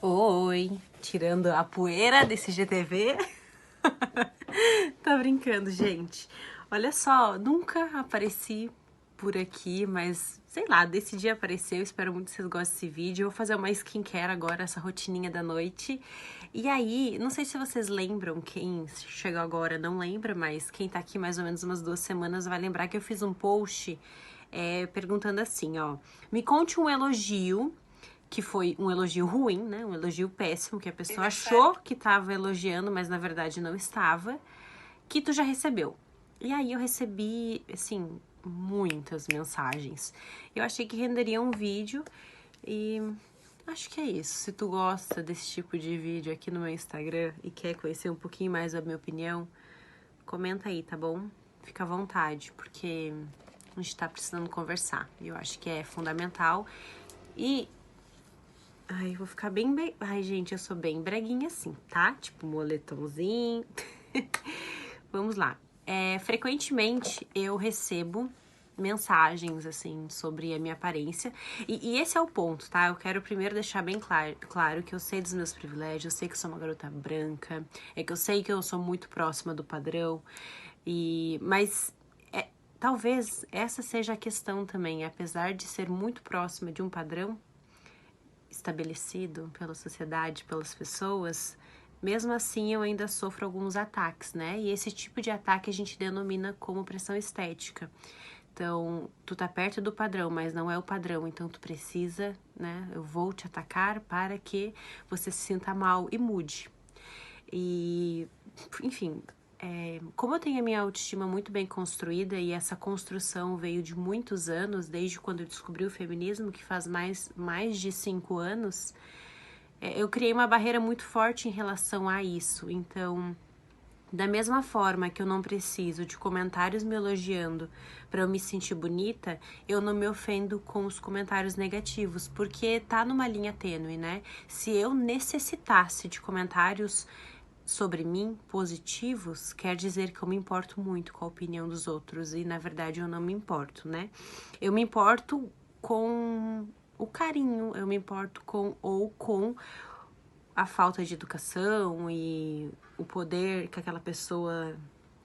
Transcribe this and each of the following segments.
Oi, tirando a poeira desse GTV. Tô brincando, gente. Olha só, nunca apareci por aqui, mas sei lá, decidi aparecer. Eu espero muito que vocês gostem desse vídeo. Eu vou fazer uma skincare agora, essa rotininha da noite. E aí, não sei se vocês lembram, quem chegou agora não lembra, mas quem tá aqui mais ou menos umas 2 semanas vai lembrar que eu fiz um post perguntando assim, ó. Me conte um elogio que foi um elogio ruim, né? Um elogio péssimo, que a pessoa achou que estava elogiando, mas na verdade não estava, que tu já recebeu. E aí eu recebi, assim, muitas mensagens. Eu achei que renderia um vídeo e acho que é isso. Se tu gosta desse tipo de vídeo aqui no meu Instagram e quer conhecer um pouquinho mais da minha opinião, comenta aí, tá bom? Fica à vontade, porque a gente tá precisando conversar. Eu acho que é fundamental. E ai, eu vou ficar bem... Ai, gente, eu sou bem breguinha assim, tá? Tipo, moletomzinho. Vamos lá. Frequentemente eu recebo mensagens, assim, sobre a minha aparência. E esse é o ponto, tá? Eu quero primeiro deixar bem claro que eu sei dos meus privilégios, eu sei que eu sou uma garota branca, é que eu sei que eu sou muito próxima do padrão, mas talvez essa seja a questão também. Apesar de ser muito próxima de um padrão estabelecido pela sociedade, pelas pessoas, mesmo assim eu ainda sofro alguns ataques, né? E esse tipo de ataque a gente denomina como pressão estética. Então, tu tá perto do padrão, mas não é o padrão, então tu precisa, né? Eu vou te atacar para que você se sinta mal e mude. E, enfim, como eu tenho a minha autoestima muito bem construída e essa construção veio de muitos anos, desde quando eu descobri o feminismo, que faz mais de 5 anos, eu criei uma barreira muito forte em relação a isso. Então, da mesma forma que eu não preciso de comentários me elogiando para eu me sentir bonita, eu não me ofendo com os comentários negativos, porque tá numa linha tênue, né? Se eu necessitasse de comentários sobre mim positivos, quer dizer que eu me importo muito com a opinião dos outros e na verdade eu não me importo, né? Eu me importo com o carinho, eu me importo com a falta de educação e o poder que aquela pessoa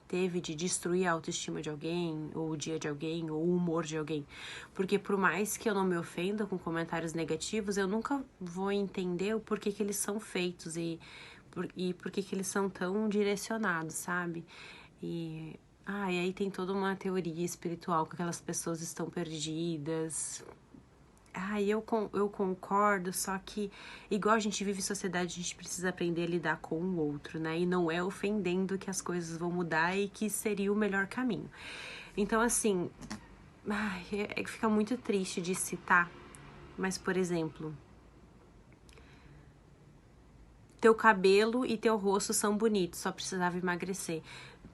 teve de destruir a autoestima de alguém, ou o dia de alguém, ou o humor de alguém. Porque por mais que eu não me ofenda com comentários negativos, eu nunca vou entender o porquê que eles são feitos e por que eles são tão direcionados, sabe? E aí tem toda uma teoria espiritual que aquelas pessoas estão perdidas. Eu concordo, só que igual a gente vive em sociedade, a gente precisa aprender a lidar com o outro, né? E não é ofendendo que as coisas vão mudar e que seria o melhor caminho. Então, assim, fica muito triste de citar, mas, por exemplo, teu cabelo e teu rosto são bonitos, só precisava emagrecer.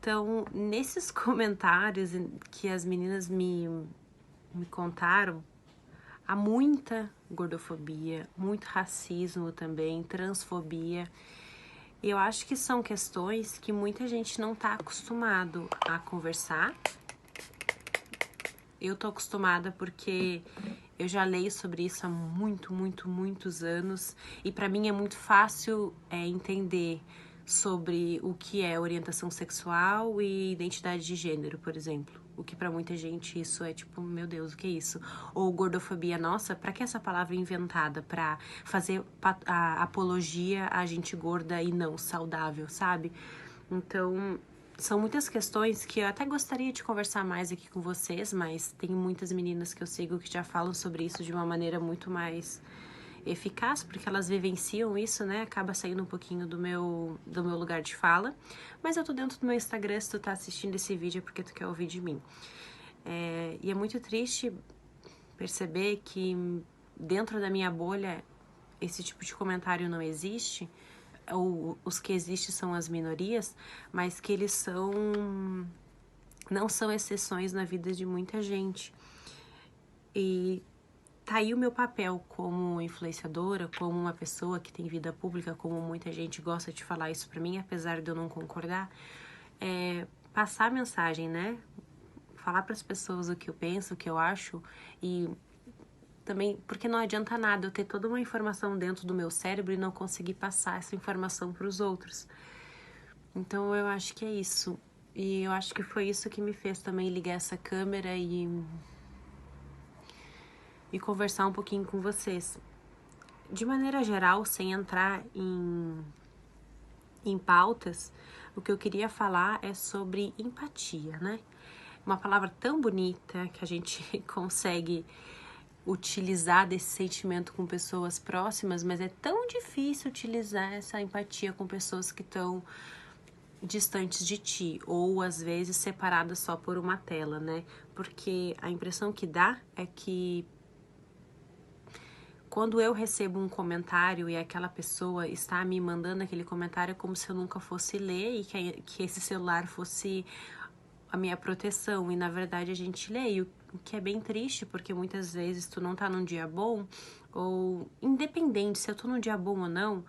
Então, nesses comentários que as meninas me contaram, há muita gordofobia, muito racismo também, transfobia. Eu acho que são questões que muita gente não tá acostumado a conversar. Eu tô acostumada porque eu já leio sobre isso há muitos anos e para mim é muito fácil entender sobre o que é orientação sexual e identidade de gênero, por exemplo. O que para muita gente isso é tipo, meu Deus, o que é isso? Ou gordofobia, nossa, para que essa palavra inventada? Para fazer a apologia a gente gorda e não saudável, sabe? Então, são muitas questões que eu até gostaria de conversar mais aqui com vocês, mas tem muitas meninas que eu sigo que já falam sobre isso de uma maneira muito mais eficaz, porque elas vivenciam isso, né? Acaba saindo um pouquinho do meu lugar de fala. Mas eu tô dentro do meu Instagram, se tu tá assistindo esse vídeo é porque tu quer ouvir de mim. E é muito triste perceber que dentro da minha bolha esse tipo de comentário não existe, ou os que existem são as minorias, mas que eles não são exceções na vida de muita gente. E tá aí o meu papel como influenciadora, como uma pessoa que tem vida pública, como muita gente gosta de falar isso pra mim, apesar de eu não concordar, passar a mensagem, né? Falar para as pessoas o que eu penso, o que eu acho e também, porque não adianta nada eu ter toda uma informação dentro do meu cérebro e não conseguir passar essa informação para os outros. Então eu acho que é isso. E eu acho que foi isso que me fez também ligar essa câmera e conversar um pouquinho com vocês. De maneira geral, sem entrar em pautas, o que eu queria falar é sobre empatia, né? Uma palavra tão bonita que a gente consegue utilizar desse sentimento com pessoas próximas, mas é tão difícil utilizar essa empatia com pessoas que estão distantes de ti, ou às vezes separadas só por uma tela, né? Porque a impressão que dá é que quando eu recebo um comentário e aquela pessoa está me mandando aquele comentário, é como se eu nunca fosse ler e que esse celular fosse a minha proteção. E na verdade a gente lê, e o que é bem triste, porque muitas vezes tu não tá num dia bom, ou independente se eu tô num dia bom ou não,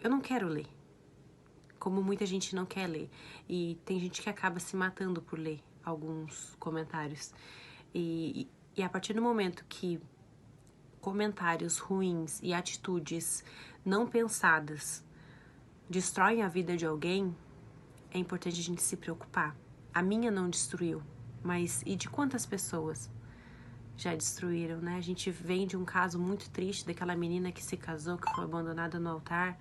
eu não quero ler. Como muita gente não quer ler. E tem gente que acaba se matando por ler alguns comentários. E a partir do momento que comentários ruins e atitudes não pensadas destroem a vida de alguém, é importante a gente se preocupar. A minha não destruiu, mas e de quantas pessoas já destruíram, né? A gente vem de um caso muito triste daquela menina que se casou, que foi abandonada no altar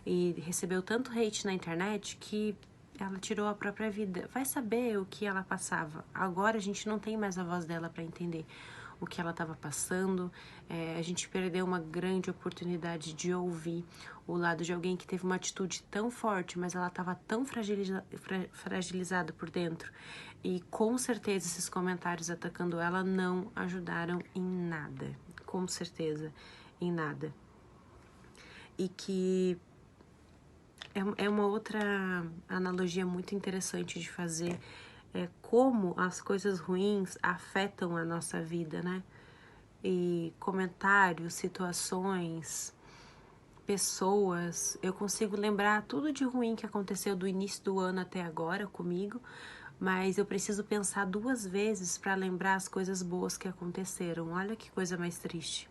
e recebeu tanto hate na internet que ela tirou a própria vida. Vai saber o que ela passava. Agora a gente não tem mais a voz dela para entender o que ela estava passando. A gente perdeu uma grande oportunidade de ouvir o lado de alguém que teve uma atitude tão forte, mas ela estava tão fragilizada por dentro. E com certeza esses comentários atacando ela não ajudaram em nada. Com certeza, em nada. E que é uma outra analogia muito interessante de fazer, como as coisas ruins afetam a nossa vida, né? E comentários, situações, pessoas, eu consigo lembrar tudo de ruim que aconteceu do início do ano até agora comigo, mas eu preciso pensar 2 vezes para lembrar as coisas boas que aconteceram. Olha que coisa mais triste,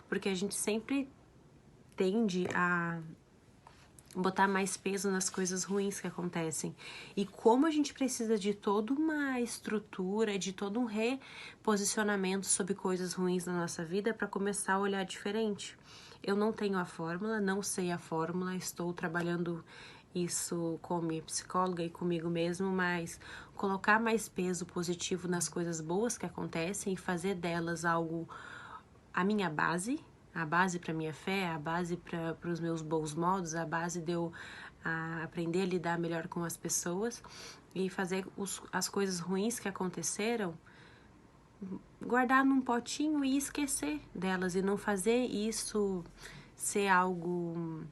porque a gente sempre tende a botar mais peso nas coisas ruins que acontecem. E como a gente precisa de toda uma estrutura, de todo um reposicionamento sobre coisas ruins na nossa vida para começar a olhar diferente. Eu não tenho a fórmula, não sei a fórmula, estou trabalhando isso com minha psicóloga e comigo mesmo, mas colocar mais peso positivo nas coisas boas que acontecem e fazer delas algo, a minha base, a base para minha fé, a base para os meus bons modos, a base de eu aprender a lidar melhor com as pessoas e fazer as coisas ruins que aconteceram, guardar num potinho e esquecer delas e não fazer isso ser algo,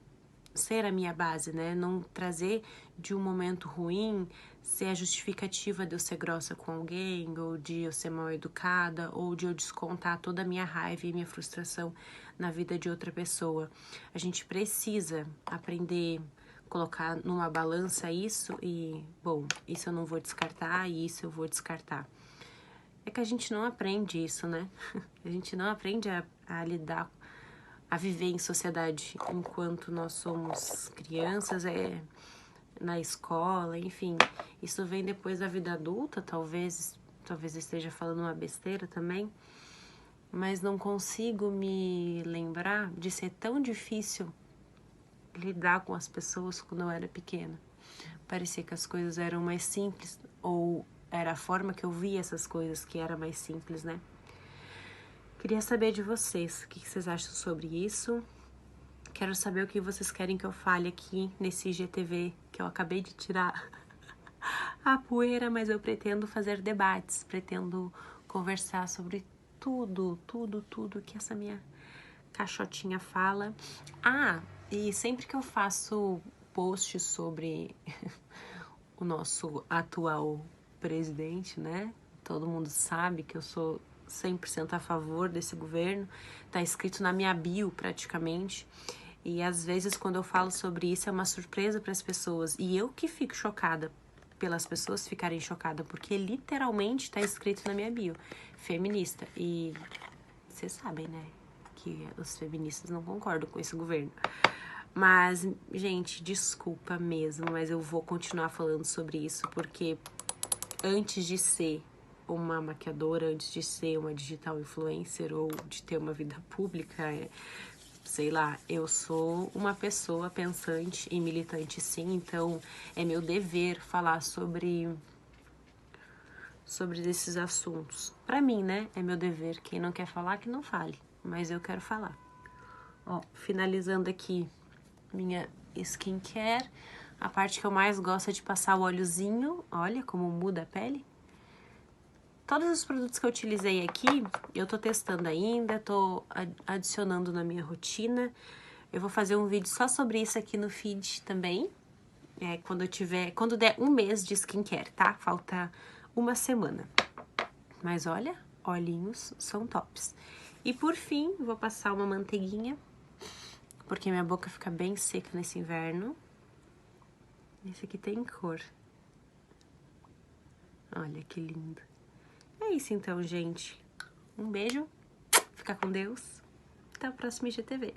ser a minha base, né? Não trazer de um momento ruim ser a justificativa de eu ser grossa com alguém, ou de eu ser mal educada, ou de eu descontar toda a minha raiva e minha frustração na vida de outra pessoa. A gente precisa aprender a colocar numa balança isso e, bom, isso eu não vou descartar e isso eu vou descartar. É que a gente não aprende isso, né? A gente não aprende a lidar, a viver em sociedade enquanto nós somos crianças, na escola, enfim. Isso vem depois da vida adulta, talvez esteja falando uma besteira também, mas não consigo me lembrar de ser tão difícil lidar com as pessoas quando eu era pequena. Parecia que as coisas eram mais simples, ou era a forma que eu via essas coisas que era mais simples, né? Queria saber de vocês, o que vocês acham sobre isso? Quero saber o que vocês querem que eu fale aqui nesse IGTV que eu acabei de tirar a poeira, mas eu pretendo fazer debates, pretendo conversar sobre tudo que essa minha caixotinha fala. E sempre que eu faço posts sobre o nosso atual presidente, né? Todo mundo sabe que eu sou 100% a favor desse governo. Tá escrito na minha bio, praticamente. E às vezes, quando eu falo sobre isso, é uma surpresa para as pessoas. E eu que fico chocada pelas pessoas ficarem chocadas, porque literalmente tá escrito na minha bio. feminista. E vocês sabem, né, que os feministas não concordam com esse governo. Mas, gente, desculpa mesmo, mas eu vou continuar falando sobre isso, porque antes de ser uma maquiadora, antes de ser uma digital influencer ou de ter uma vida pública, sei lá, eu sou uma pessoa pensante e militante, sim, então é meu dever falar sobre esses assuntos. Pra mim, né, é meu dever. Quem não quer falar, que não fale, mas eu quero falar. Ó, finalizando aqui minha skincare, a parte que eu mais gosto é de passar o óleozinho. Olha como muda a pele. Todos os produtos que eu utilizei aqui, eu tô testando ainda, tô adicionando na minha rotina. Eu vou fazer um vídeo só sobre isso aqui no feed também. Quando der um mês de skincare, tá? Falta uma semana. Mas olha, olhinhos são tops. E por fim, vou passar uma manteiguinha, porque minha boca fica bem seca nesse inverno. Esse aqui tem cor. Olha que lindo. É isso então, gente. Um beijo, fica com Deus. Até o próximo IGTV.